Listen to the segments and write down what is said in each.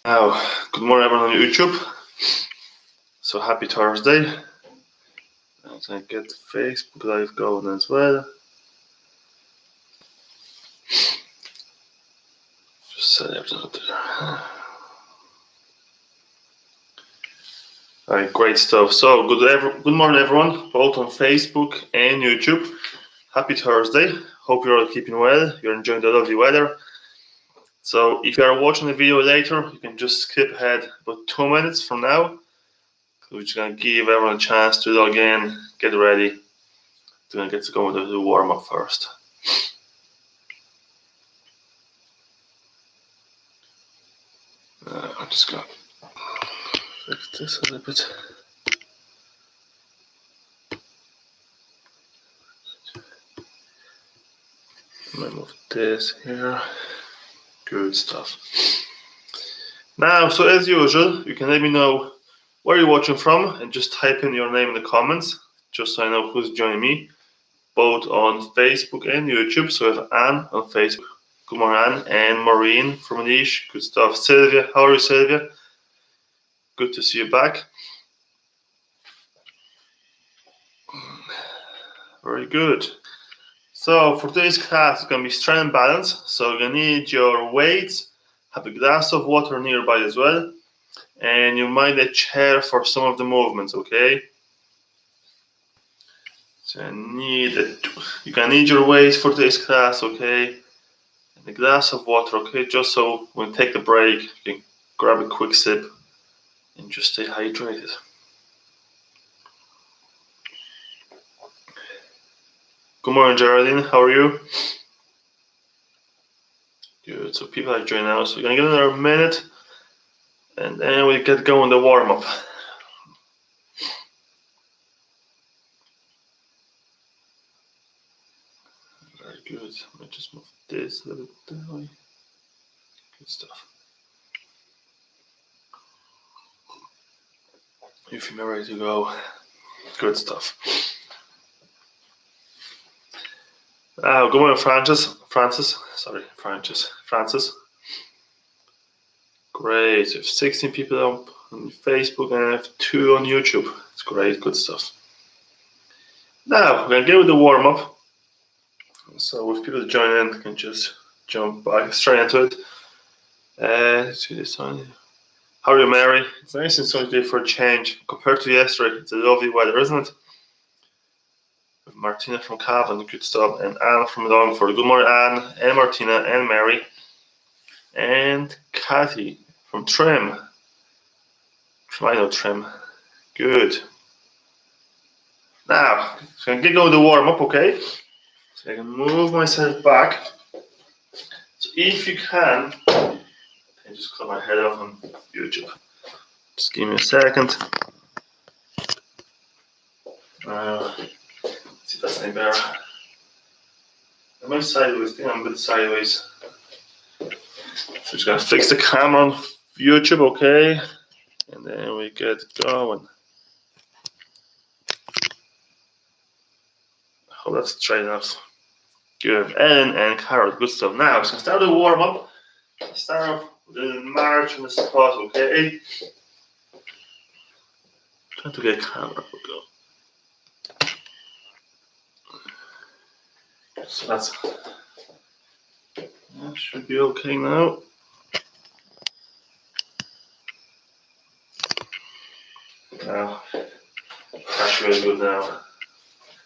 Now, good morning everyone on YouTube. So happy Thursday. I'm gonna get Facebook Live going as well. Just set everything up there. Alright, great stuff. So good morning everyone, both on Facebook and YouTube. Happy Thursday. Hope you're all keeping well. You're enjoying the lovely weather. So if you are watching the video later, you can just skip ahead about 2 minutes from now. We're just going to give everyone a chance to log in, get ready. We're going to get to go with the warm up first. I'm just going to fix this a little bit. I might move this here. Good stuff. Now, so as usual, you can let me know where you're watching from and just type in your name in the comments, just so I know who's joining me, both on Facebook and YouTube. So we have Anne on Facebook. Good morning, Anne. And Maureen from Manish. Good stuff. Sylvia, how are you, Sylvia? Good to see you back. Very good. So for today's class, it's going to be strength and balance. So you're going to need your weights, have a glass of water nearby as well, and you might need a chair for some of the movements, okay? So you're going to need your weights for today's class, okay? And a glass of water, okay? Just so when you take the break, you can grab a quick sip and just stay hydrated. Good morning, Geraldine. How are you? Good. So people are joining now. So we're going to get another minute and then we get going the warm up. Very good. Let me just move this a little bit that way. Good stuff. If you're ready to go, good stuff. Good morning, Francis. Great. So you have 16 people up on Facebook and I have 2 on YouTube. It's great, good stuff. Now we're gonna get with the warm up. So if people join in, you can just jump back straight into it. Let's see this one. How are you, Mary? It's nice and sunny today for a change compared to yesterday. It's a lovely weather, isn't it? Martina from Cavan, good stuff, and Anne from Longford. Good morning, Anne, and Martina, and Mary, and Kathy from Trim. I know Trim. Good. Now, so I'm going to get going with the warm up, okay? So I can move myself back. So if you can, I just cut my head off on YouTube. Just give me a second. See if that's any better. Am I sideways? I think I'm a bit sideways. So just gonna fix the camera on YouTube, okay? And then we get going. I hope that's straight enough. Good. Ellen and Carol, good stuff. Now, so start the warm up. Start off with a march on the spot, okay? Trying to get a camera. Go. So that should be okay now. Now, that's really good now.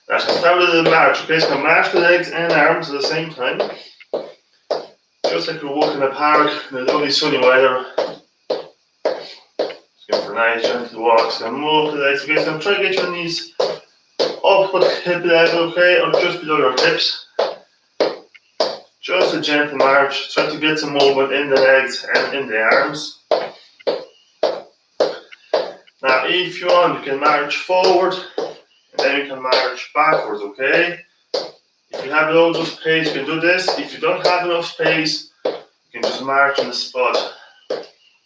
Now, so start with the march, okay? So march the legs and arms at the same time. Just like you're walking in the park in the lovely sunny weather. Just going for a nice gentle walk. So move the legs, okay? So try to get your knees up at hip level, okay? Or just below your hips. Just a gentle march. Try to get some movement in the legs and in the arms. Now, if you want, you can march forward and then you can march backwards, okay? If you have loads of space, you can do this. If you don't have enough space, you can just march on the spot.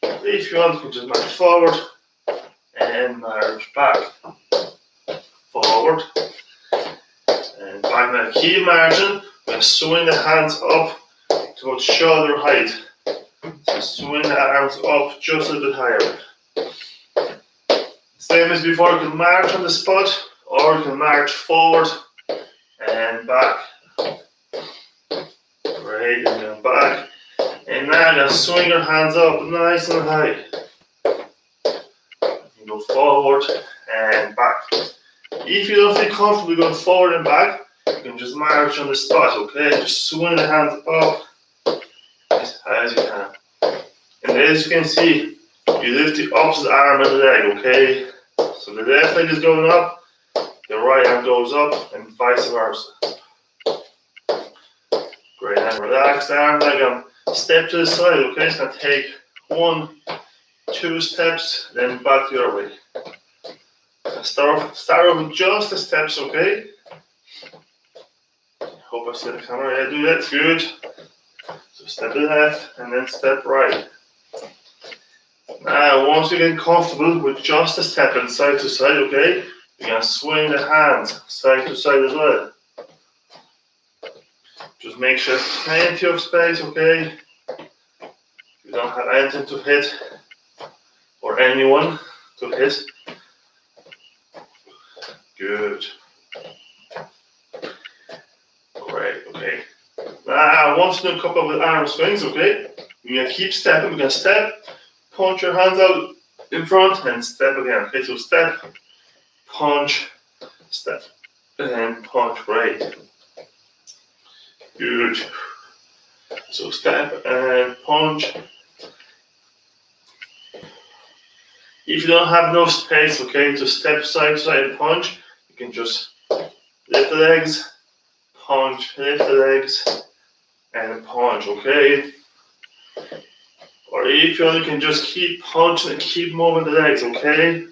If you want, you can just march forward and march back. Forward and back. Now, keep marching. We're swing the hands up to about shoulder height. So Swing the arms up just a bit higher. Same as before, you can march on the spot, or you can march forward and back. Great, and then back. And now you're going to swing your hands up nice and high. You go forward and back. If you don't feel comfortable going forward and back, you can just march on the spot, okay? Just swing the hands up as high as you can. And as you can see, you lift the opposite arm and leg, okay? So the left leg is going up, the right arm goes up, and vice versa. Great, and relax the arm leg. Step to the side, okay? It's going to take 1, 2 steps, then back the other way. Start off with just the steps, okay? Hope I see the camera. Yeah, do that. Good. So step left and then step right. Now, once you get comfortable with just a step and side to side, okay, you're going to swing the hands side to side as well. Just make sure there's plenty of space, okay? You don't have anything to hit or anyone to hit. Good. Great, okay. Now, once you do a couple of arm swings, okay, you're going to keep stepping. We're going to step, punch your hands out in front, and step again. Okay, so step, punch, step, and punch. Great. Good. So step and punch. If you don't have enough space, okay, to step side to side and punch, you can just lift the legs, punch, lift the legs, and punch, okay? Or if you can just keep punching and keep moving the legs, okay?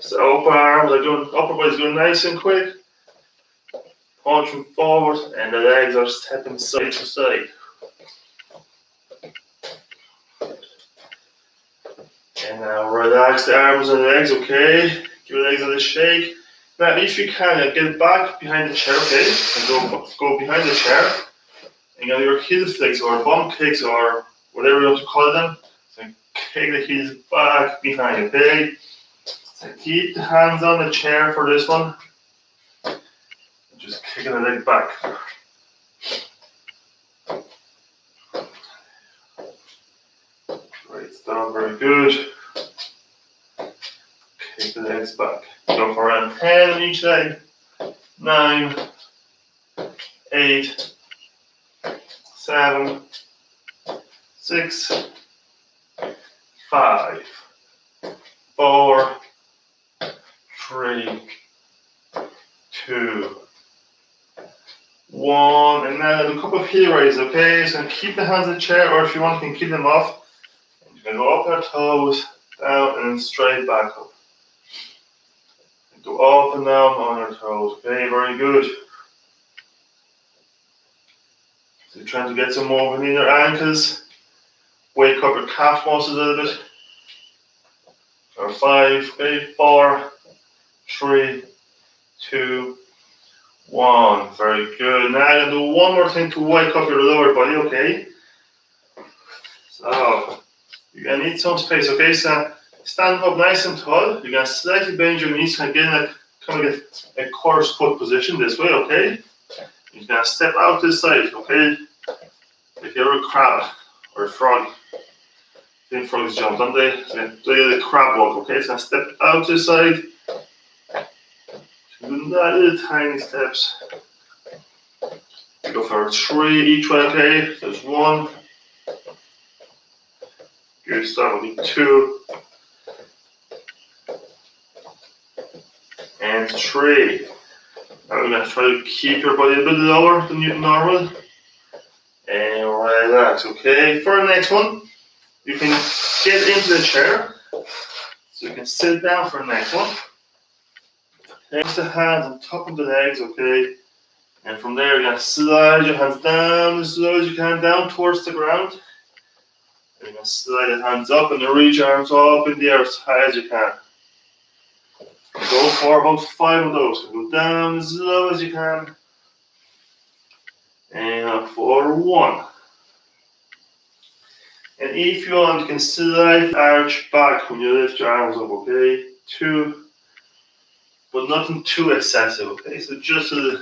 So upper arms are going, upper body's going nice and quick. Punching forward, and the legs are stepping side to side. And now relax the arms and the legs, okay? Give the legs a little shake. Now, if you can, get back behind the chair, okay? And go behind the chair. And get your heel flicks or bum kicks or whatever you want to call them. So kick the heels back behind, okay? So keep the hands on the chair for this one. And just kicking the leg back. Great stuff, very good. Kick the legs back. Go for around 10 on each leg. 9, 8, 7, 6, 5, 4, 3, 2, 1. And now a couple of heel raises, okay? So keep the hands in the chair, or if you want, you can keep them off. And you can go up your toes, down, and then straight back up. Go up and down on your toes. Okay, very good. So you're trying to get some movement in your ankles. Wake up your calf muscles a little bit. Or 5, okay, 4, 3, 2, 1. Very good. Now I'm going to do one more thing to wake up your lower body, okay? So, you're going to need some space, okay? So, stand up nice and tall. You're going to slightly bend your knees and get a chorus foot position this way, okay? You're going to step out this side, okay? Like you're a crab or a frog. I think frogs jump, don't they? So do the crab walk, okay? So step out this side. Do little tiny steps. You go for 3 each way, okay? There's 1. Good stuff. We'll do 2. And 3. Now we're going to try to keep your body a bit lower than normal. And relax, okay? For the next one, you can get into the chair. So you can sit down for the next one. Place the hands on top of the legs, okay? And from there, you're going to slide your hands down as low as you can, down towards the ground. And you're going to slide your hands up and reach your arms up in the air as high as you can. Go for about 5 of those. Go down as low as you can. And up for 1. And if you want, you can slightly arch back when you lift your arms up, okay? 2, but nothing too excessive, okay? So just a little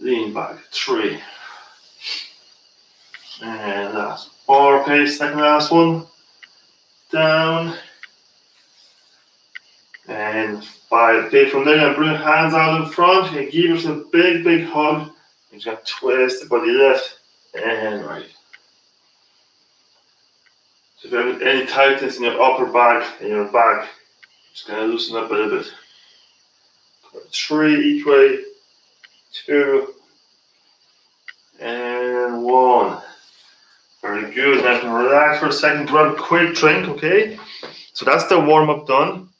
lean back. 3. And last. 4, okay, second last one. Down. And 5. Okay, from there, you're going to bring your hands out in front. You give yourself a big, big hug. You're just going to twist the body left and right. So if you have any tightness in your upper back and your back, just going to loosen up a little bit. 3 each way. 2. And 1. Very good. Now you can relax for a second. Grab a quick drink, okay? So that's the warm-up done.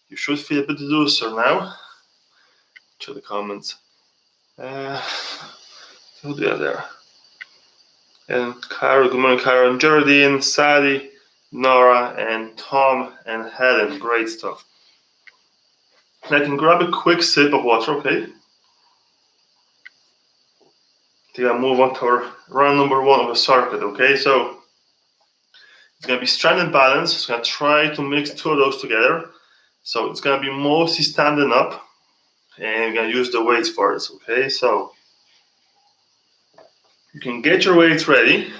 You should feel a bit looser now. Check the comments. Who do we have there? And Cara, good morning, Cara, and Geraldine, Sally, Nora, and Tom, and Helen. Great stuff. Now you can grab a quick sip of water, okay? To move on to our round number 1 of the circuit, okay? So it's going to be strength and balance. It's going to try to mix 2 of those together. So it's going to be mostly standing up, and you're going to use the weights for this, okay? So you can get your weights ready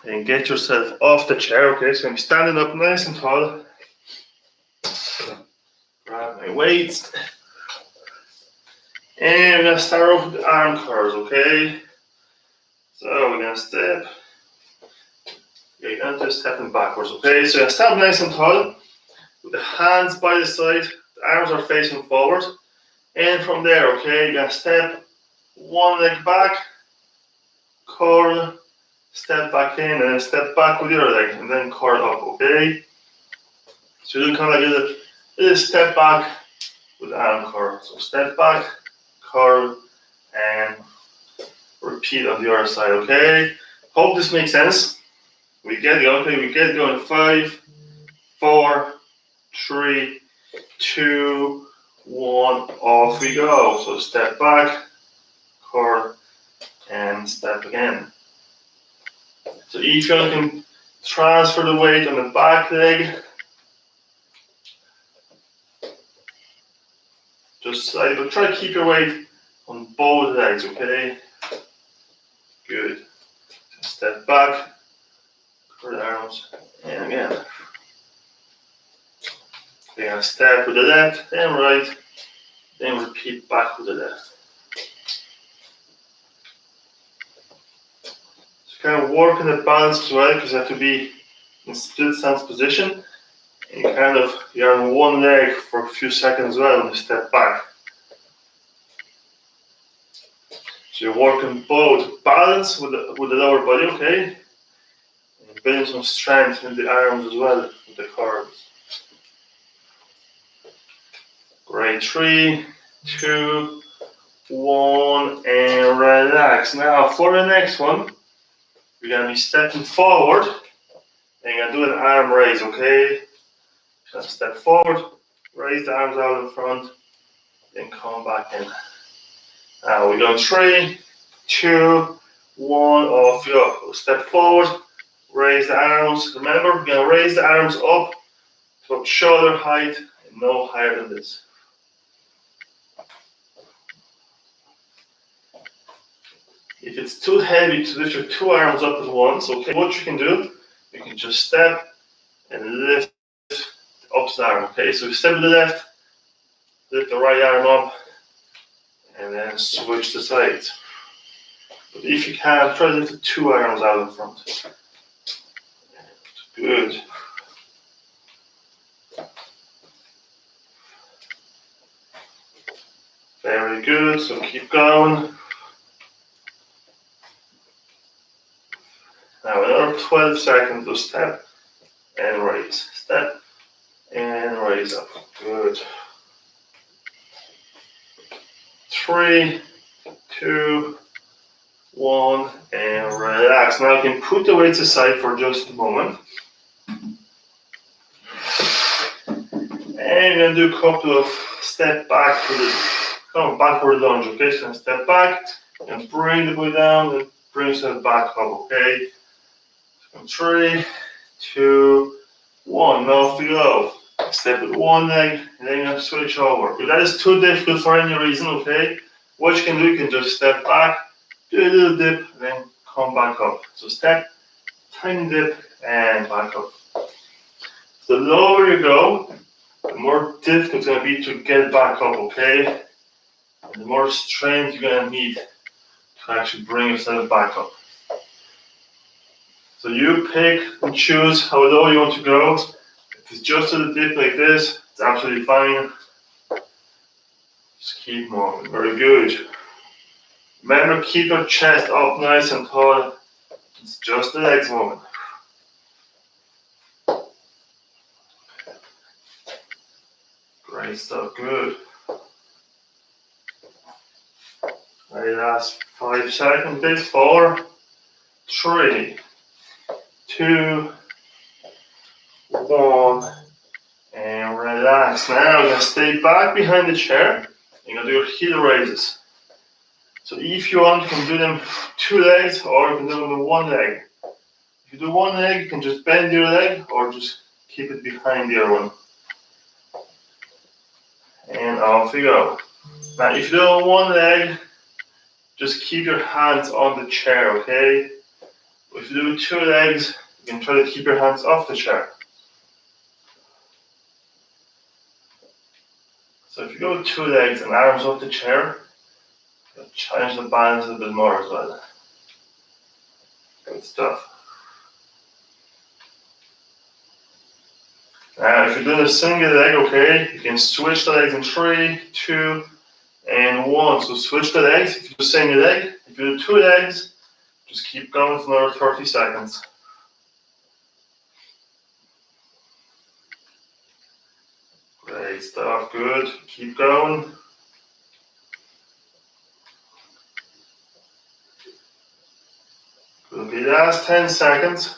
and get yourself off the chair, okay? So I'm standing up nice and tall. Grab my weights. And we're going to start off with the arm curls, okay? So we're going to step. You're going to stepping backwards, okay? So you're going to stand nice and tall with the hands by the side. The arms are facing forward. And from there, okay, you're going to step one leg back, curl, step back in, and then step back with the other leg, and then curl up, okay? So you do kind of like a little step back with the arm curl. So step back, curl, and repeat on the other side, okay? Hope this makes sense. We get going. 5, 4, 3, 2, 1, off we go. So step back, curl, and step again. So each one can transfer the weight on the back leg. Just slightly, but try to keep your weight on both legs, okay? Good. So step back, curl the arms, and again. We're going to step with the left, then right, then repeat back with the left. So kind of work on the balance as well, because you have to be in split stance position. And you're on one leg for a few seconds as well when you step back. So you're working both balance with the lower body, okay? And building some strength in the arms as well with the curls. Great. 3, 2, 1, and relax. Now for the next one, we're going to be stepping forward and you're going to do an arm raise, okay? So step forward, raise the arms out in front, then come back in. Now we're going 3, 2, 1, off you go. We'll step forward, raise the arms. Remember, we're going to raise the arms up to shoulder height and no higher than this. If it's too heavy to lift your 2 arms up at once, okay, what you can do, you can just step and lift the opposite arm, okay? So you step with the left, lift the right arm up, and then switch the sides. But if you can, try to lift the 2 arms out in front. Good. Very good, so keep going. Now another 12 seconds of step and raise. Step and raise up. Good. 3, 2, 1, and relax. Now you can put the weights aside for just a moment. And you're going to do a couple of step back to the backward lunge. Okay, so step back and bring the weight down and bring yourself back up, okay? 3, 2, 1. Now off you go. Step with one leg and then you're going to switch over. If that is too difficult for any reason, okay, what you can do, you can just step back, do a little dip, and then come back up. So step, tiny dip, and back up. The lower you go, the more difficult it's going to be to get back up, okay? And the more strength you're going to need to actually bring yourself back up. So you pick and choose how low you want to go. If it's just a dip like this, it's absolutely fine. Just keep moving. Very good. Remember, keep your chest up nice and tall. It's just the legs moving. Great stuff. Good. Right, last 5 seconds. Bit. 4, 3, 2, 1. And relax. Now we're going to stay back behind the chair. You're going to do your heel raises. So if you want, you can do them 2 legs or you can do them with 1 leg. If you do 1 leg, you can just bend your leg or just keep it behind the other one. And off you go. Now if you do 1 leg, just keep your hands on the chair, okay? If you do 2 legs, you can try to keep your hands off the chair. So if you go 2 legs and arms off the chair, you'll challenge the balance a bit more as well. Good stuff. Now if you're doing a single leg, okay, you can switch the legs in 3, 2, and 1. So switch the legs if you do a single leg. If you do 2 legs, just keep going for another 30 seconds. Great stuff, good. Keep going. Good, the last 10 seconds.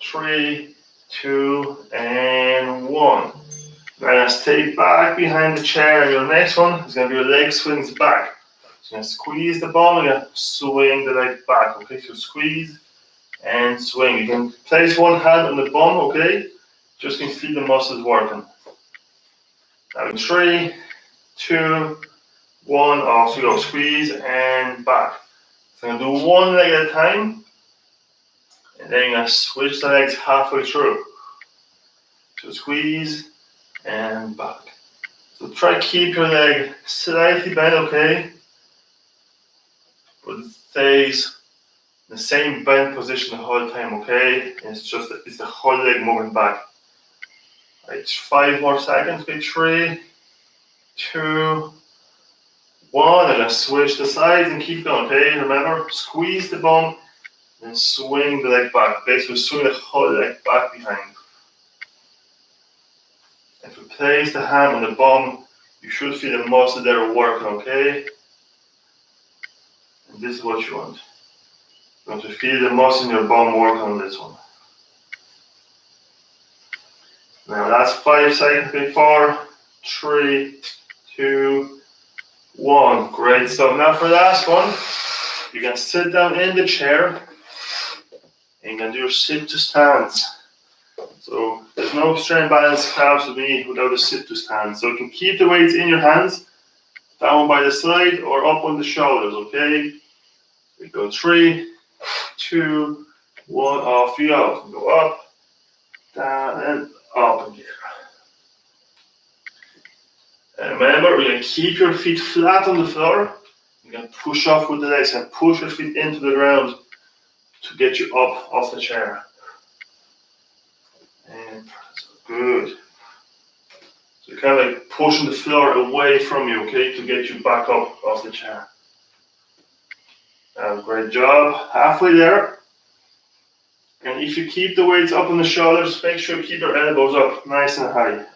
3, 2, and 1. Now stay back behind the chair. Your next one is going to be your leg swings back. So you're going to squeeze the bum and you're going to swing the leg back. Okay, so squeeze and swing. You can place one hand on the bum, okay? Just can feel the muscles working. Now in 3, 2, 1, off you go. Squeeze and back. So I'm going to do 1 leg at a time. And then you're going to switch the legs halfway through. So squeeze and back. So try to keep your leg slightly bent, okay? But it stays in the same bent position the whole time, okay? And it's the whole leg moving back. Right, 5 more seconds. 3, 2, 1. And then switch the sides and keep going, okay? Remember, squeeze the bum and swing the leg back. Okay, so swing the whole leg back behind. If you place the hand on the bum, you should feel the muscle there working, okay? And this is what you want. You want to feel the muscle in your bum working on this one. Now that's 5 seconds. 4, 3, 2, 1. Great stuff. Now for the last one, you can sit down in the chair and you can do your sit to stands. So there's no strength balance class with me without a sit to stand. So you can keep the weights in your hands, down by the side or up on the shoulders, okay? We go 3, 2, 1, off you go. Go up, down, and up again. And remember, we're going to keep your feet flat on the floor. You're going to push off with the legs and push your feet into the ground to get you up off the chair. And good. So you're kind of like pushing the floor away from you, okay, to get you back up off the chair. Great job. Halfway there. And if you keep the weights up on the shoulders, make sure you keep your elbows up nice and high.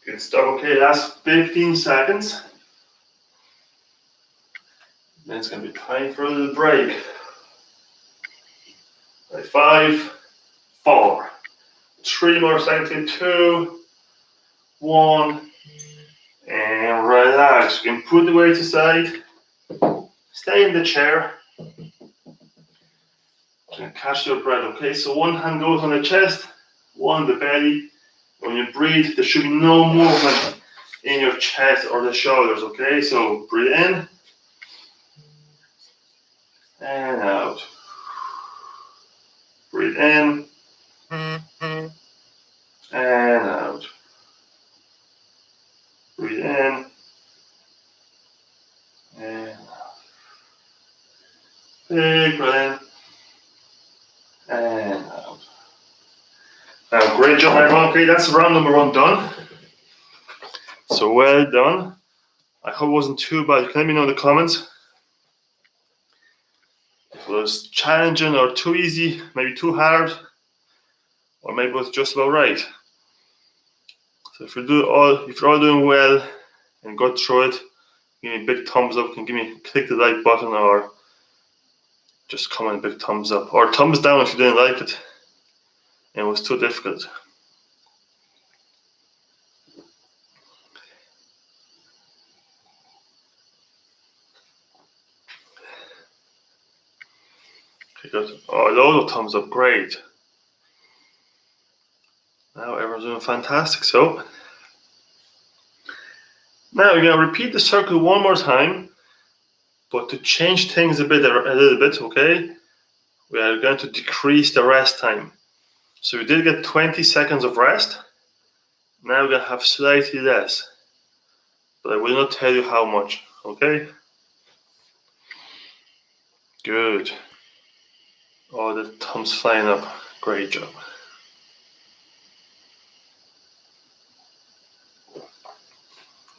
Good stuff. Okay, last 15 seconds. Then it's going to be time for a little break. Right, 5, 4. 3 more seconds. 2, 1, and relax. You can put the weights aside. Stay in the chair. And catch your breath, okay? So one hand goes on the chest, one the belly. When you breathe, there should be no movement in your chest or the shoulders, okay? So breathe in and out. Breathe in and out. Breathe in and out. Big breath in and out. Now, great job, everyone. Okay, that's round number 1 done. So well done. I hope it wasn't too bad. You can let me know in the comments if it was challenging or too easy, maybe too hard, or maybe it was just about right. So if you're all doing well and got through it, give me a big thumbs up and click the like button, or just comment a big thumbs up, or thumbs down if you didn't like it and it was too difficult. Okay, good. Oh, loads of thumbs up, great. Now everyone's doing fantastic. So now we're going to repeat the circle one more time, but to change things a little bit, okay, we are going to decrease the rest time. So we did get 20 seconds of rest. Now we're going to have slightly less, but I will not tell you how much, okay? Good. Oh, the thumbs flying up. Great job.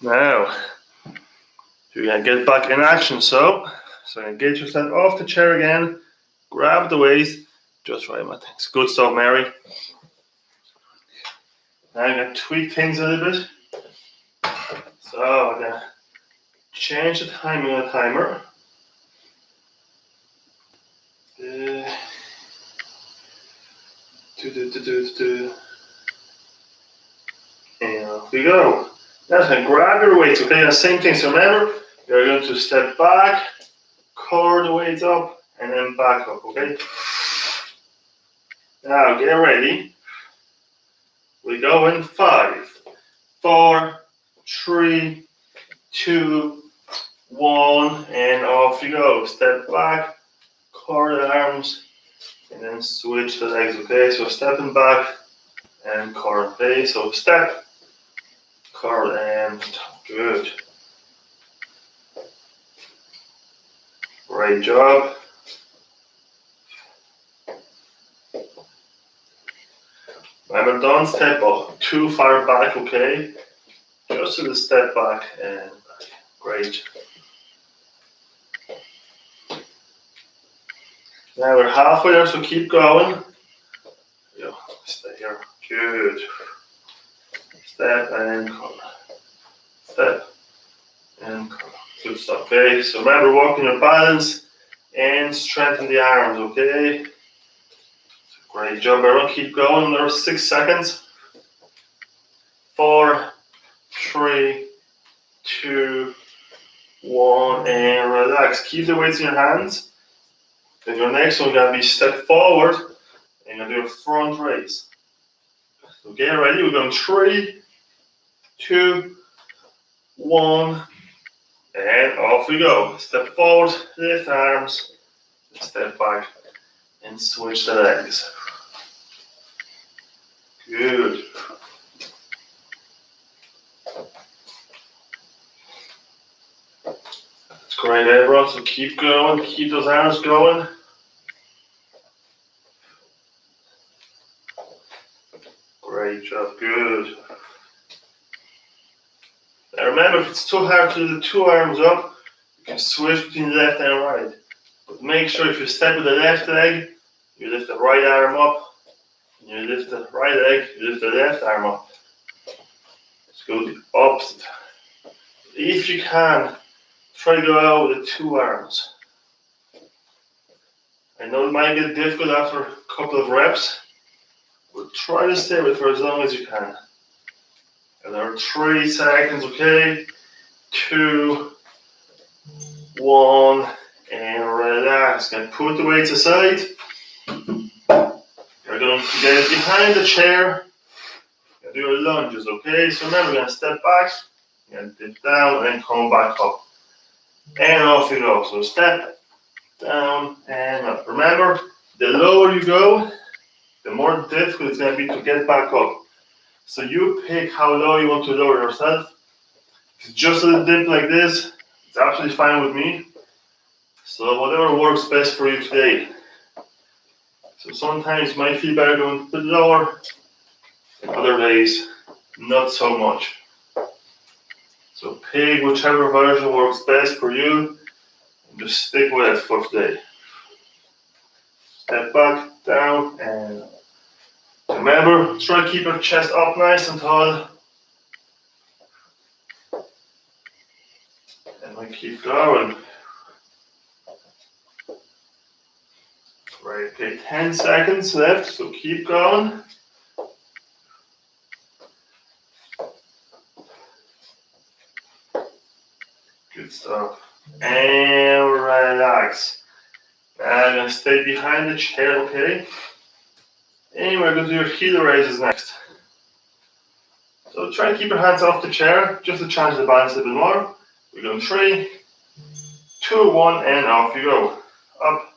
Now, you're going to get back in action. So get yourself off the chair again. Grab the waist. Just right, my thanks. Good stuff, Mary. Now I'm going to tweak things a little bit. So I'm going to change the timing on the timer. And off we go. Now then, grab your weights, okay? Now, same thing. So remember, you're going to step back, core the weights up, and then back up, okay? Now get ready. We go in 5, 4, 3, 2, 1, and off you go. Step back, core the arms, and then switch the legs, okay? So stepping back and core, okay? So step, core, and good. Great job. Remember, don't step up too far back, okay? Just a step back and back. Great. Now we're halfway there, so keep going. Yeah, stay here. Good. Step and come. Step and come. Good stuff, okay? So remember, working your balance and strengthen the arms, okay? Great job, everyone. Keep going. Another 6 seconds. 4, 3, 2, 1, and relax. Keep the weights in your hands. Then your next one gonna be step forward, and you're gonna do a front raise. So get ready. We're going 3, 2, 1, and off we go. Step forward, lift arms, step back, and switch the legs. Good. That's great, everyone. So keep going, keep those arms going. Great job, good. Now remember, if it's too hard to do the 2 arms up, you can switch between left and right. But make sure if you step with the left leg, you lift the right arm up. And you lift the right leg, you lift the left arm up. Let's go the opposite. If you can, try to go out with the 2 arms. I know it might get difficult after a couple of reps, But try to stay with it for as long as you can. Another 3 seconds, okay? 2, 1, and relax. Gonna put the weights aside. You're going to get behind the chair. You're gonna do your lunges, okay? So remember, you're gonna step back, you're gonna dip down, and then come back up. And off you go. So step, down, and up. Remember, the lower you go, the more difficult it's going to be to get back up. So you pick how low you want to lower yourself. If it's just a little dip like this, it's absolutely fine with me. So whatever works best for you today. So sometimes you might feel better going a bit lower, other days not so much. So pick whichever version works best for you and just stick with it for today. Step back, down, and up. Remember, try to keep your chest up nice and tall. And we keep going. Right, okay, 10 seconds left, so keep going. Good stuff. And relax. Now I'm going to stay behind the chair, okay? And we're going to do your heel raises next. So try to keep your hands off the chair, just to change the balance a bit more. We're going 3, 2, 1, and off you go. Up,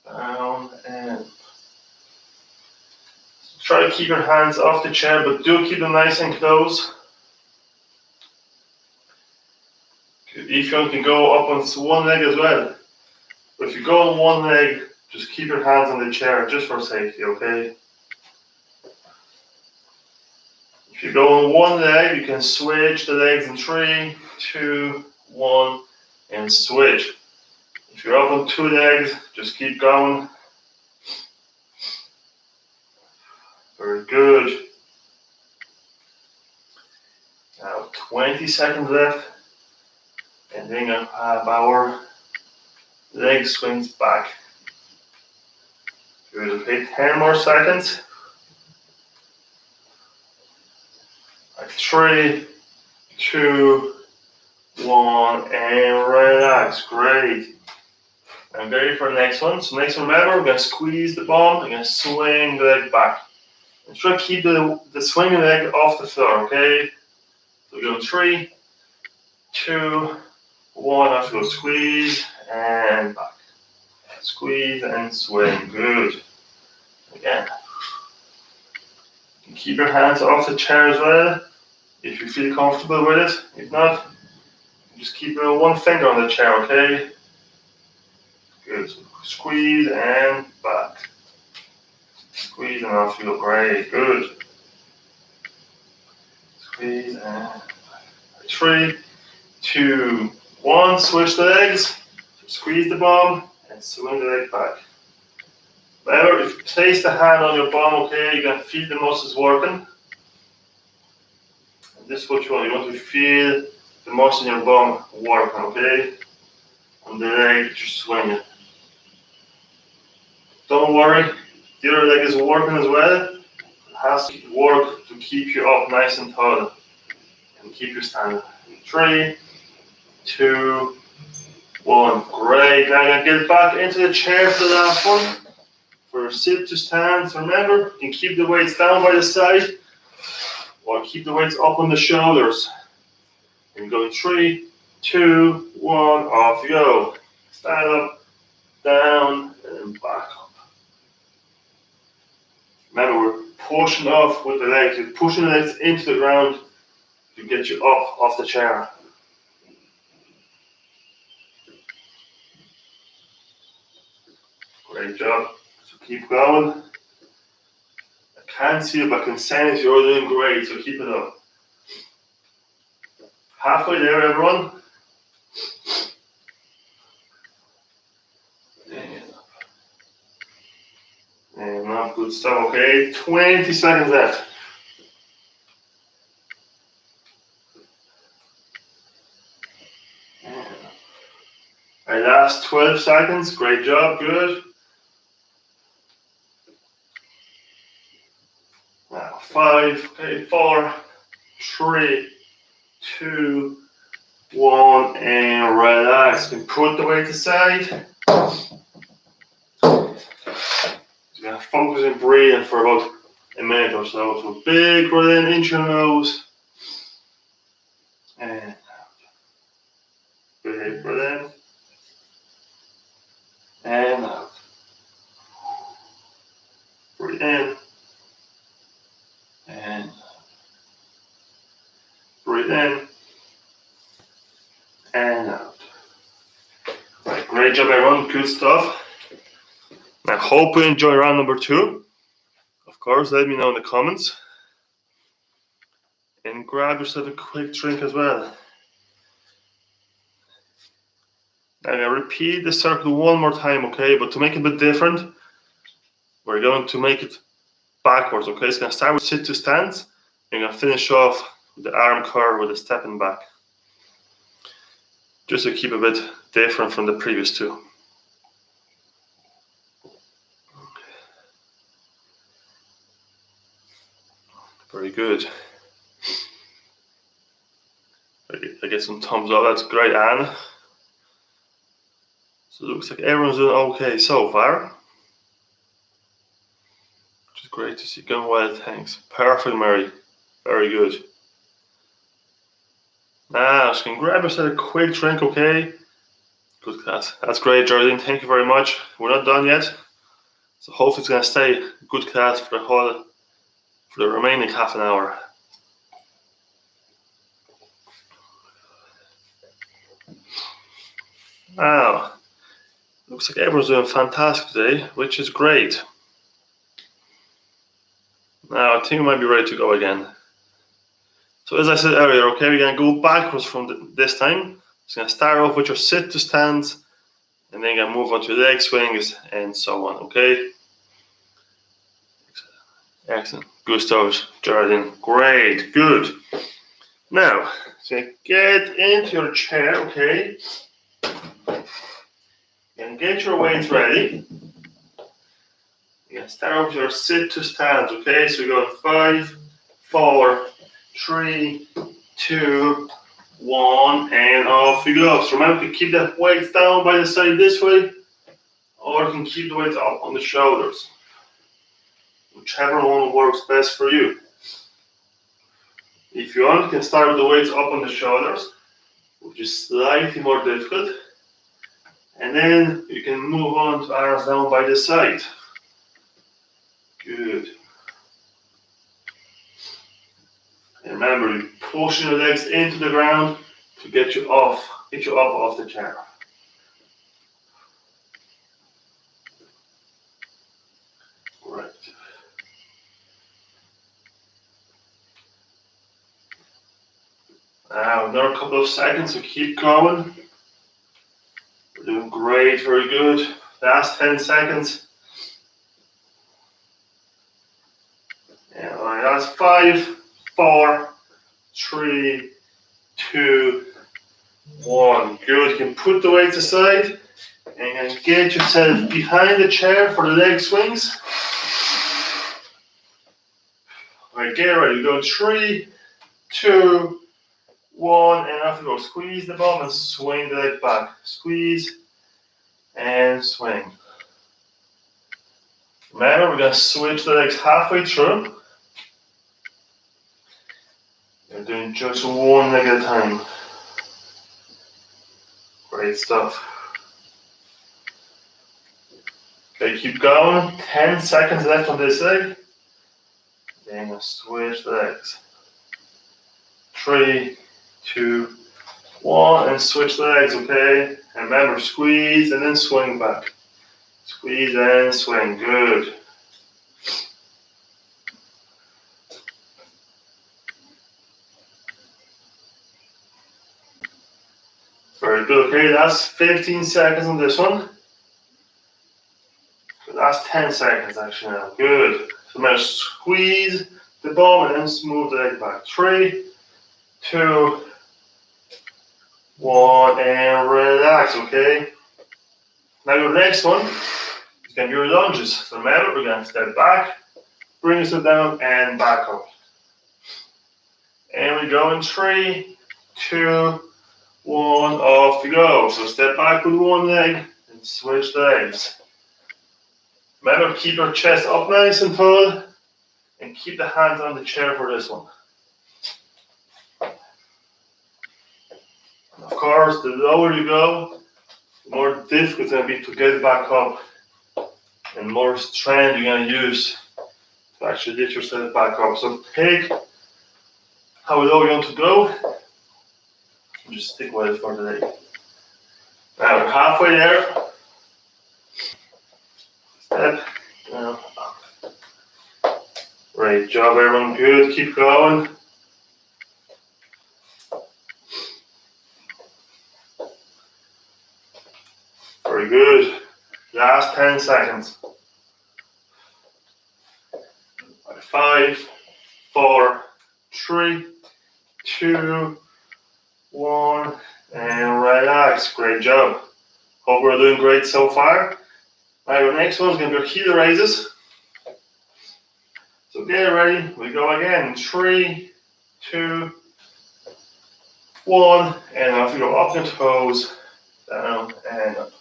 down, and try to keep your hands off the chair, but do keep them nice and close. If you can go up on one leg as well. But if you go on one leg, just keep your hands on the chair, just for safety, okay? If you go on one leg, you can switch the legs in 3, 2, 1, and switch. If you're up on 2 legs, just keep going. Very good. Now 20 seconds left. And then you're gonna have our leg swings back. Good, okay, 10 more seconds. Like 3, 2, 1, and relax. Great. I'm ready for the next one. So next one, remember, we're going to squeeze the bum, we're going to swing the leg back. And try to keep the swinging leg off the floor, okay? So we're going 3, 2, 1, after go squeeze and back. Squeeze and swing, good. Again. You can keep your hands off the chair as well, if you feel comfortable with it. If not, just keep one finger on the chair, okay? Good. So squeeze and back. Squeeze and off you go. Great. Good. Squeeze and back. 3, 2, 1. Switch legs. Squeeze the bum and swing the leg back. Remember, if you place the hand on your bum, okay, you're going to feel the muscles working. And this is what you want. You want to feel the muscle in your bum working, okay? And the leg that you're swinging. Don't worry, the other leg is working as well. It has to work to keep you up nice and tall and keep you standing. 3, 2, 1. Great. Now I'm going to get back into the chair for the last one. For sit to stand. So remember, you can keep the weights down by the side or keep the weights up on the shoulders. And go 3, 2, 1. Off you go. Stand up, down, and back up. Remember, we're pushing off with the legs. You're pushing the legs into the ground to get you up off the chair. Great job. So keep going. I can't see you, but I can sense you're doing great, so keep it up. Halfway there, everyone. And up, good stuff, okay? 20 seconds left. Alright, last 12 seconds. Great job, good. 5, okay, 4, 3, 2, 1, and relax. You can put the weight aside. You're going to focus on breathing for about a minute or so. So big breath in into your nose. And big breath in. And out. Breathe in. And breathe in. And out. Right, great job everyone, good stuff. I hope you enjoy round number 2. Of course, let me know in the comments. And grab yourself a quick drink as well. Now I'm going to repeat the circle one more time, okay? But to make it a bit different, we're going to make it backwards, okay? It's going to start with sit to stands. And you're going to finish off with the arm curl with a stepping back. Just to keep a bit different from the previous 2. Very good. I get some thumbs up, that's great, Anne. So it looks like everyone's doing okay so far. Which is great to see. Going well, thanks. Perfect, Mary. Very good. Now, so you can grab yourself a quick drink, okay? Good class. That's great, Geraldine. Thank you very much. We're not done yet. So hopefully it's going to stay good class for the remaining half an hour. Now, looks like everyone's doing fantastic today, which is great. Now, I think we might be ready to go again. So as I said earlier, okay, we're going to go backwards from this time. So you're going to start off with your sit to stands, and then you're going to move on to leg swings, and so on, okay? Excellent. Gustav, Jordan, great, good. Now, so get into your chair, okay? And get your weights ready. You're gonna start with your sit to stands, okay? So we're going 5, 4, 3, 2, 1, and off we go. So remember to keep the weights down by the side this way, or you can keep the weights up on the shoulders. Whichever one works best for you. If you want, you can start with the weights up on the shoulders, which is slightly more difficult. And then you can move on to arms down by the side. Good. And remember, you're pushing the legs into the ground to get you up off the chair. Great. Now another couple of seconds, so keep going. We're doing great, very good. Last 10 seconds. And that's 5, 4, 3, 2, 1. Good. You can put the weights aside and get yourself behind the chair for the leg swings. Alright, get ready. Go 3, 2, 1, and off you go. Squeeze the bum and swing the leg back. Squeeze and swing. Remember, we're going to switch the legs halfway through. You're doing just one leg at a time. Great stuff. Okay, keep going. 10 seconds left on this leg. Then we'll switch the legs. 3, 2, 1, and switch the legs, okay? And remember, squeeze and then swing back. Squeeze and swing, good. Very good, okay, that's 15 seconds on this one. That's 10 seconds actually now, good. So now squeeze the bum and then move the leg back. 3, 2, 1, and relax, okay? Now your next one is going to be your lunges. So remember, we're going to step back, bring yourself down and back up. And we go in 3, 2, 1, off you go. So step back with one leg and switch legs. Remember, keep your chest up nice and tall and keep the hands on the chair for this one. And of course, the lower you go, the more difficult it's going to be to get back up and more strength you're going to use to actually lift yourself back up. So take how low you want to go and just stick with it for today. Now we're halfway there. Step down, up. Great job, everyone. Good. Keep going. Very good. Last 10 seconds. 5, 4, 3, 2, 1, and relax. Great job. Hope we're doing great so far. Now your next one is going to be your heel raises. So get ready. We go again. 3, 2, 1, and off you go. Up your toes, down and up.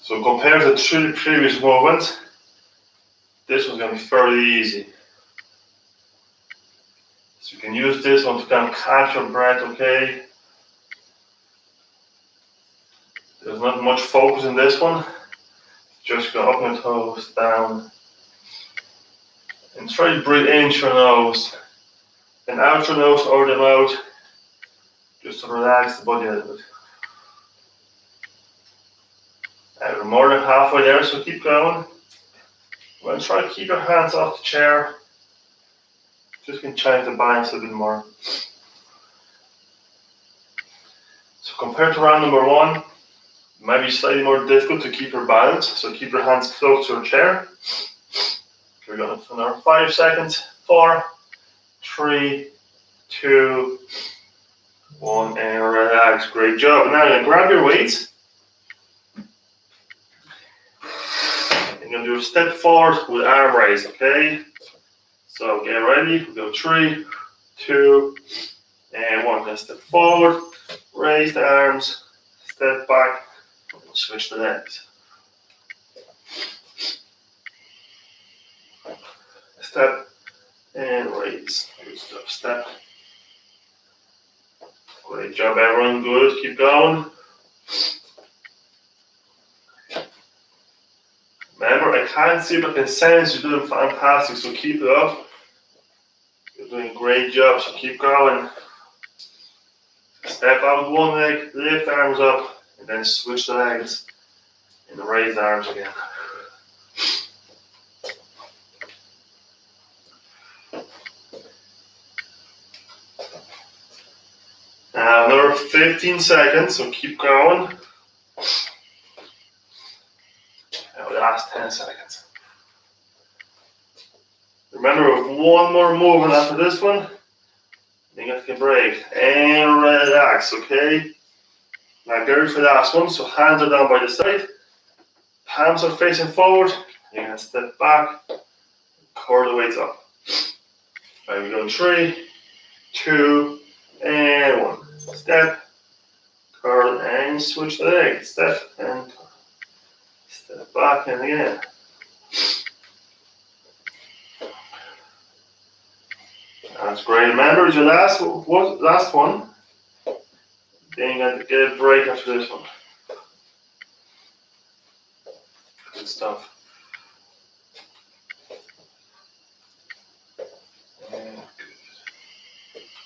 So compared to the previous movements, this one's going to be fairly easy. So you can use this one to kind of catch your breath, okay? There's not much focus in this one. Just go up your toes, down. And try to breathe in through your nose. And out your nose over the mouth. Just to relax the body a little bit. And we're more than halfway there, so keep going. Well, try to keep your hands off the chair. Just can change the balance a bit more. So compared to round number 1, it might be slightly more difficult to keep your balance. So keep your hands close to your chair. We're going for another 5 seconds. 4, 3, 2, 1, and relax. Great job. Now you're going to grab your weights. And you're going to do a step forward with arm raise, okay? So get ready. We go 3, 2, and 1. Then step forward, raise the arms, step back, and switch the legs. Step and raise. Good stuff. Step. Great job, everyone. Good. Keep going. Remember, I can't see, but I can sense you're doing fantastic. So keep it up. You're doing a great job. So keep going. Step out with one leg, lift the arms up, and then switch the legs and raise the arms again. Now another 15 seconds, so keep going. Now the last 10 seconds. Remember, we have one more movement after this one. Then you have to take a break and relax, okay? Now get ready for the last one. So hands are down by the side. Palms are facing forward. You're going to step back. Curl the weights up. Right, we're going 3, 2, and 1. Step, curl, and switch the leg. Step and curl. Step back and again. That's great. Remember, it's your last one. Then you got to get a break after this one. Good stuff.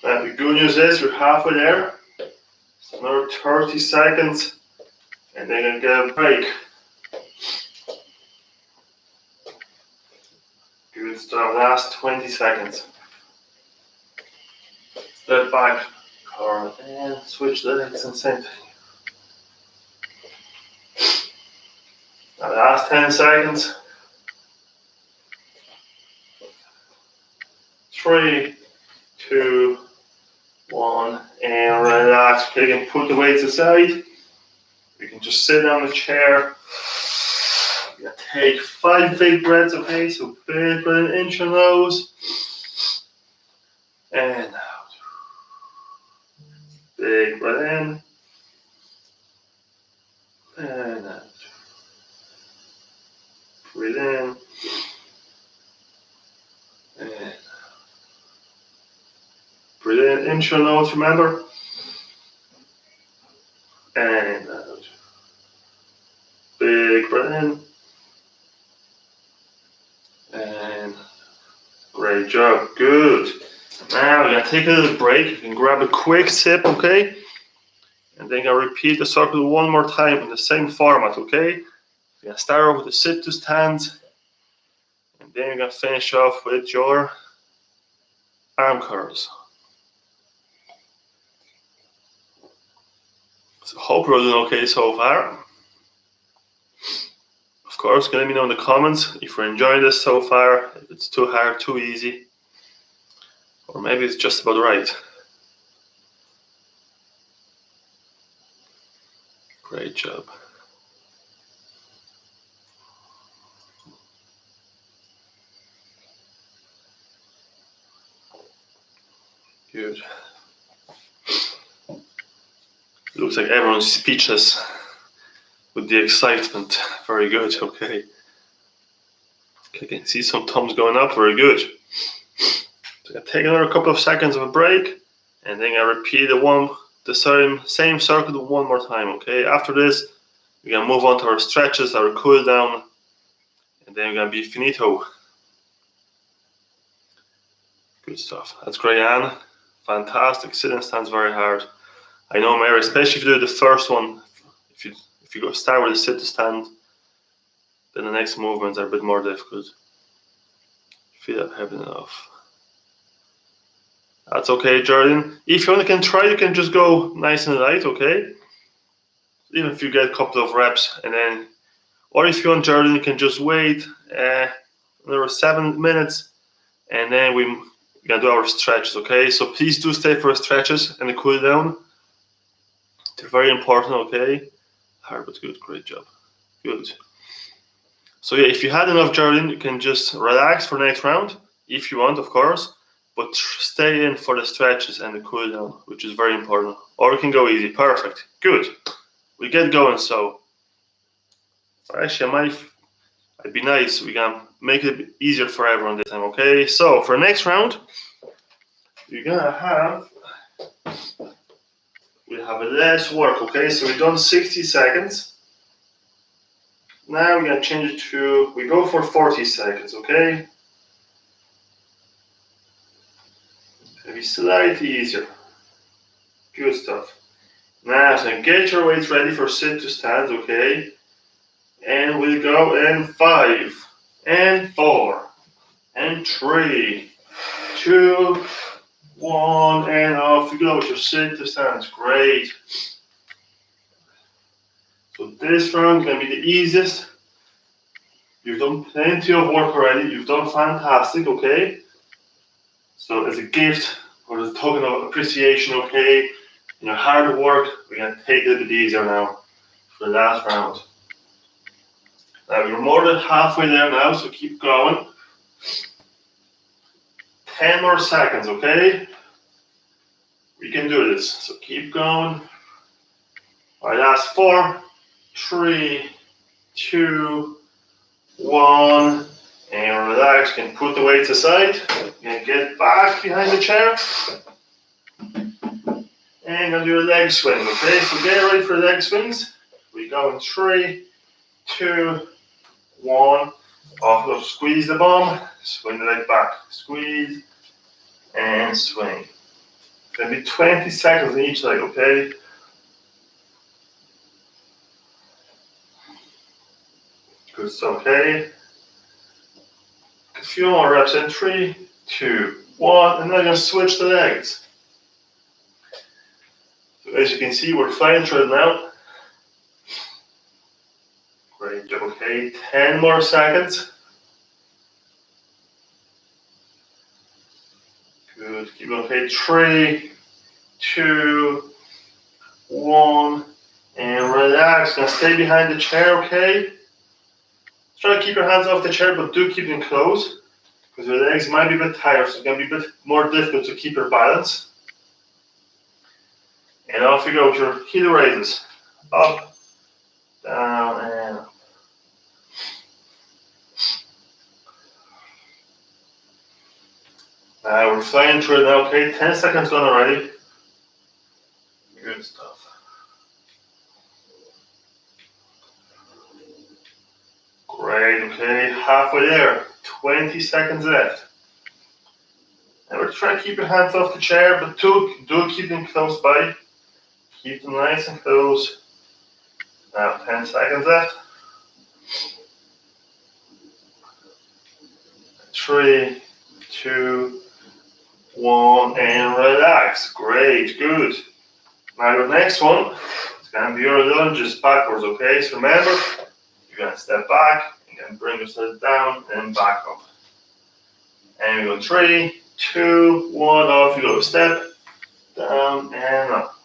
Now the good news is you're halfway there. So another 30 seconds, and then you're gonna get a break. Good stuff. Last 20 seconds. Step back, curl, and switch the legs and same thing. Now the last 10 seconds. 3, 2, 1, and relax. Okay, you can put the weights aside. You can just sit on the chair. You're gonna take 5 big breaths, okay? So big breath in through your nose. And out. Big breath in. And out. Breathe in. And out. Breathe in through your nose, remember. And out. Big breath in. And great job. Good. Now we're going to take a little break. You can grab a quick sip, okay? And then I'll repeat the circle one more time in the same format, okay? You're going to start off with the sit to stand. And then you're going to finish off with your arm curls. So hope you're doing okay so far. Of course, let me know in the comments if you're enjoying this so far, if it's too hard, too easy, or maybe it's just about right. Great job. Good. Looks like everyone's speechless with the excitement. Very good, okay. I can see some thumbs going up, very good. So I take another couple of seconds of a break, and then I repeat the same circle one more time, okay? After this, we're gonna move on to our stretches, our cool down, and then we're gonna be finito. Good stuff. That's great, Anne. Fantastic. Sit and stands very hard. I know, Mary, especially if you do the first one, if you go start with a sit to stand, then the next movements are a bit more difficult. Feel that heavy enough. That's okay, Jordan. If you only can try, you can just go nice and light, okay? Even if you get a couple of reps, and then, or if you want, Jordan, you can just wait another 7 minutes, and then we're gonna do our stretches, okay? So please do stay for stretches and the cool down. They're very important, okay? Hard but good, great job. Good. So yeah, if you had enough, Jordan, you can just relax for the next round, if you want, of course, but stay in for the stretches and the cool down, which is very important. Or you can go easy, perfect, good. We get going, so actually I'd be nice, we can make it easier for everyone this time, okay? So for the next round, we're gonna have, we'll have a less work, okay? So we've done 60 seconds. Now we're gonna change it to, we go for 40 seconds, okay? It's gonna be slightly easier. Good stuff. Now, so get your weights ready for sit to stand, okay? And we'll go in 5, and 4, and 3, 2, 1, and off you go with your sit to stands. Great. So this round is going to be the easiest. You've done plenty of work already. You've done fantastic, okay? So as a gift or as a token of appreciation, okay, in your hard work, we're going to take it a bit easier now for the last round. Now you're more than halfway there now, so keep going. 10 more seconds, okay? We can do this, so keep going. All right, last 4, 3, 2, 1, and relax. You can put the weights aside. You can get back behind the chair. And gonna do a leg swing, okay? So get ready for leg swings. We go in 3, 2, 1. Off, go squeeze the bum, swing the leg back. Squeeze and swing. It's gonna be 20 seconds in each leg, okay? Good stuff, okay? A few more reps in 3, 2, 1, and then I'm gonna switch the legs. So as you can see, we're flying through it now. Great job, okay? 10 more seconds. Good, keep going, okay? 3, 2, 1, and relax. Now stay behind the chair, okay? Try to keep your hands off the chair, but do keep them closed because your legs might be a bit tired, so it's going to be a bit more difficult to keep your balance. And off you go with your heel raises. Up, down, and up. Now we're flying through it now, okay? 10 seconds gone already. Good stuff. Great, okay, halfway there. 20 seconds left. Now we're trying to keep your hands off the chair, but do keep them close by. Keep them nice and close. Now 10 seconds left. 3, 2, 1, and relax. Great, good. Now the next one is going to be your lunges backwards, okay? So remember, you're going to step back, you're going to bring yourself down and back up. And we go 3, 2, 1, off you go. Step, down, and up.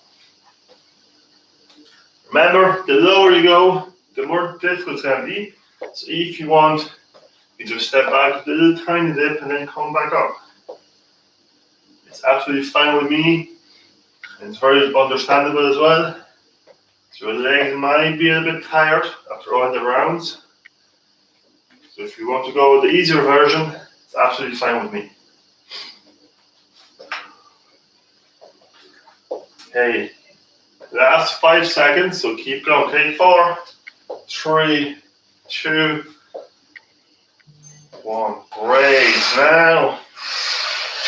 Remember, the lower you go, the more difficult it's going to be. So if you want, you just step back, do a little tiny dip, and then come back up. It's absolutely fine with me. It's very understandable as well. So your legs might be a bit tired after all the rounds. So if you want to go with the easier version, it's absolutely fine with me. Okay, last 5 seconds, so keep going. Okay, 4, 3, 2, 1. Great. Now,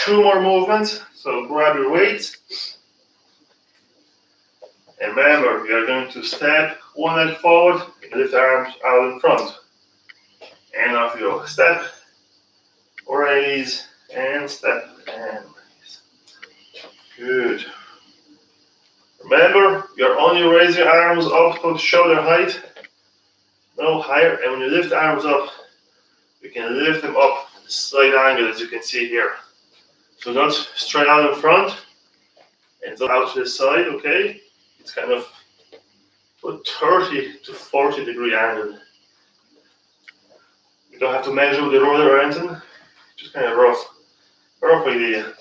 2 more movements. So grab your weights. And remember, we are going to step one leg forward and lift the arms out in front. And off you go. Step, raise, and step, and raise. Good. Remember, you're only raising your arms up to shoulder height, no higher. And when you lift the arms up, you can lift them up at a slight angle, as you can see here. So not straight out in front, and it's out to the side, okay? It's kind of a 30 to 40 degree angle. You don't have to measure with the ruler or anything, just kind of rough idea.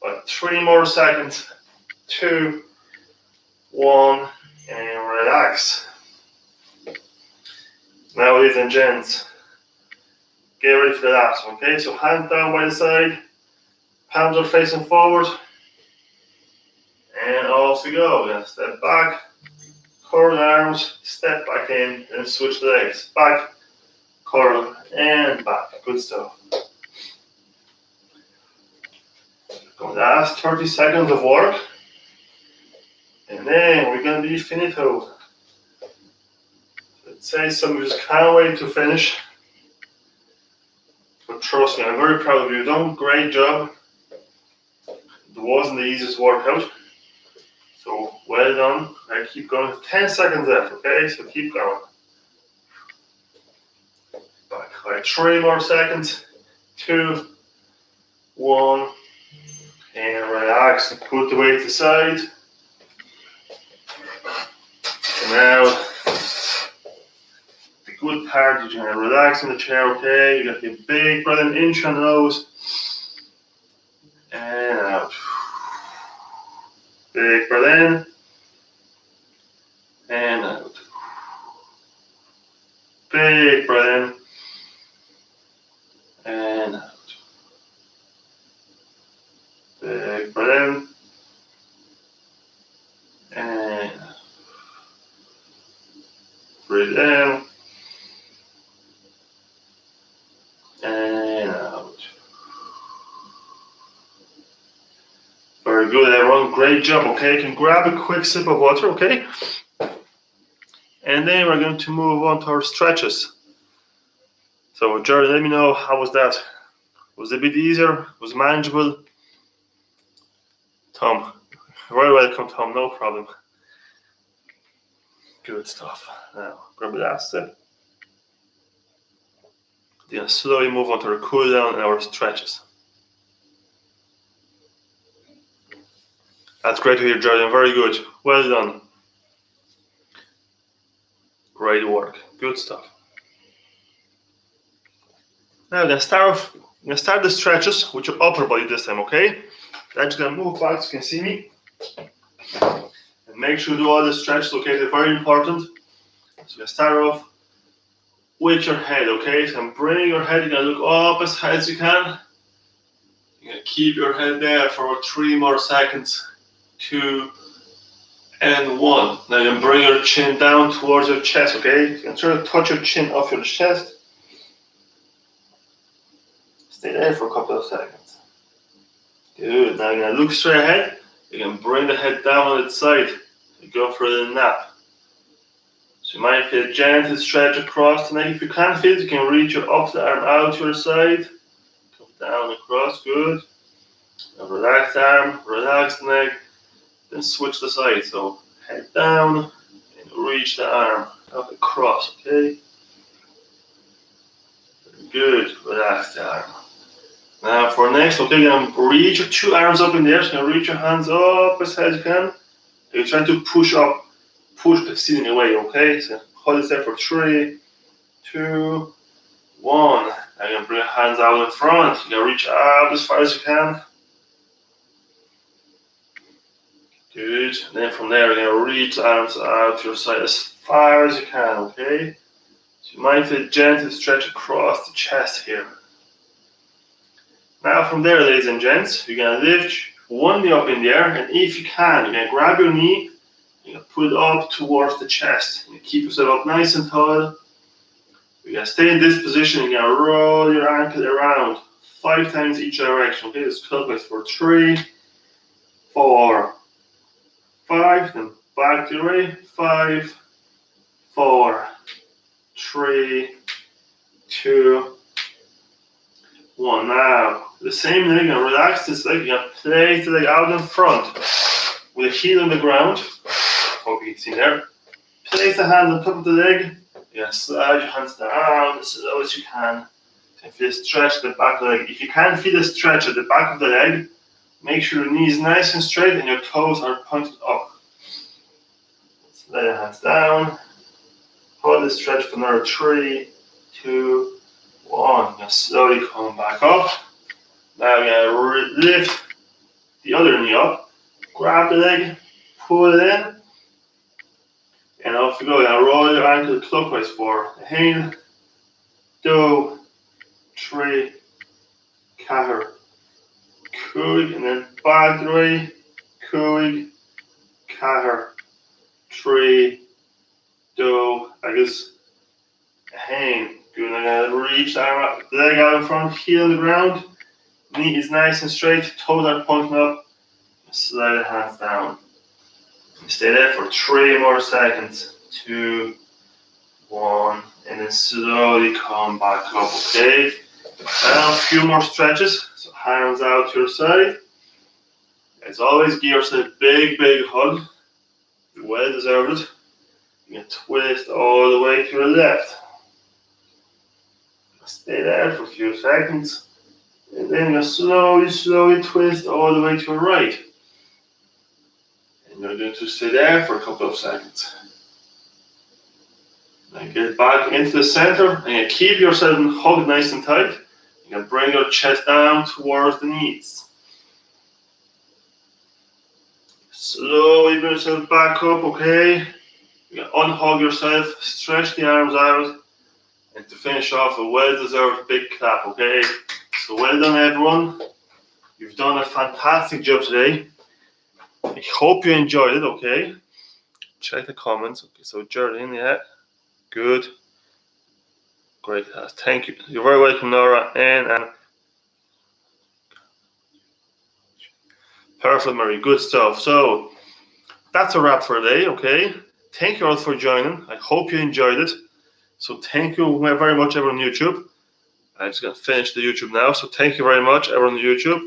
But 3 more seconds, 2, 1, and relax. Now, ladies and gents, get ready for the last one, okay? So hands down by the side, palms are facing forward, and off we go. We're gonna step back, curl the arms, step back in, and switch the legs. Back, curl, and back. Good stuff. Last 30 seconds of work, and then we're gonna be finito. I'd say some of you just can't wait to finish. But trust me, I'm very proud of you. You've done a great job. It wasn't the easiest workout. So well done. I keep going. 10 seconds left, okay? So keep going. Back like 3 more seconds. 2, 1, and relax. Put the weight aside. And now, the good part is you're going to relax in the chair, okay? You got to get a big breath in through the nose. And out. Big breath in. And out. Big breath in. And out. Big breath in. And out. Breathe in. And out. Very good, everyone. Great job, okay? You can grab a quick sip of water, okay? And then we're going to move on to our stretches. So, Jared, let me know, how was that? Was it a bit easier? Was it manageable? Tom, very welcome, Tom, no problem. Good stuff. Now, grab the last sip. Then slowly move on to our cool down and our stretches. That's great to hear, Jordan. Very good. Well done. Great work. Good stuff. Now we're gonna start the stretches with your upper body this time, okay? I'm just gonna move back so you can see me. And make sure you do all the stretches, okay? They're very important. So we're gonna start off with your head, okay? So I'm bringing your head, you're gonna look up as high as you can. You're gonna keep your head there for 3 more seconds. 2 and 1. Now you're gonna bring your chin down towards your chest, okay? You're gonna try to touch your chin off your chest. Stay there for a couple of seconds. Good. Now you're gonna look straight ahead. You can bring the head down on its side. You go for a little nap. So you might feel a gentle stretch across the neck. If you can't feel it, you can reach your opposite arm out to your side. Come down across. Good. Now relax the arm, relax the neck. Then switch the side. So head down and reach the arm up across. Okay. Good. Relax the arm. Now for next, okay, you're going to reach your 2 arms up in the air. So you're going to reach your hands up as high as you can. You're trying to push the ceiling away, okay? So hold it there for 3, 2, 1. Now you're going to bring your hands out in front. You're going to reach up as far as you can. Good. And then from there, you're going to reach the arms out to your side as far as you can, okay? So you might feel a gentle stretch across the chest here. Now from there, ladies and gents, you're going to lift one knee up in the air, and if you can, you're going to grab your knee, you're going to pull it up towards the chest. You're going to keep yourself up nice and tall. You're going to stay in this position, you're going to roll your ankle around 5 times each direction. Okay, this clockwise for 3, 4, 5, then back to the right, 5, 4, 3, 2, 1. Now, the same leg, and relax this leg. You're going to place the leg out in front with the heel on the ground. Hope you can see there. Place the hands on top of the leg. You're going to slide your hands down as low as you can. And feel a stretch at the back of the leg. If you can't feel a stretch at the back of the leg, make sure your knee is nice and straight and your toes are pointed up. Slide your hands down. Hold the stretch for another 3, 2, 1. Now slowly come back up. Now we're going to lift the other knee up. Grab the leg, pull it in, and off you go. Now roll your ankle clockwise for a heel, 2, 3, caher, cúig, and then back to the right, cúig, caher, 3, 2, like this, hang. Good. I'm gonna reach the arm up, leg out in front, heel on the ground, knee is nice and straight, toes are pointing up, slide the hands down. Stay there for 3 more seconds. 2, 1, and then slowly come back up, okay? Now a few more stretches. So hands out to your side. As always, give yourself a big, big hug. You well deserved it. You can twist all the way to your left. Stay there for a few seconds. And then you slowly, slowly twist all the way to your right. And you're going to stay there for a couple of seconds. Now get back into the center and you keep yourself hugged nice and tight. You can bring your chest down towards the knees. Slowly bring yourself back up, okay? You can unhug yourself, stretch the arms out, and to finish off, a well-deserved big clap, okay? So well done, everyone. You've done a fantastic job today. I hope you enjoyed it, okay? Check the comments. Okay, so Geraldine, yeah. Good. Great class. Thank you. You're very welcome, Nora. And perfect, Mary. Good stuff. So that's a wrap for today, okay? Thank you all for joining. I hope you enjoyed it. So thank you very much, everyone on YouTube. I'm just going to finish the YouTube now. So thank you very much, everyone on YouTube.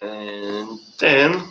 And then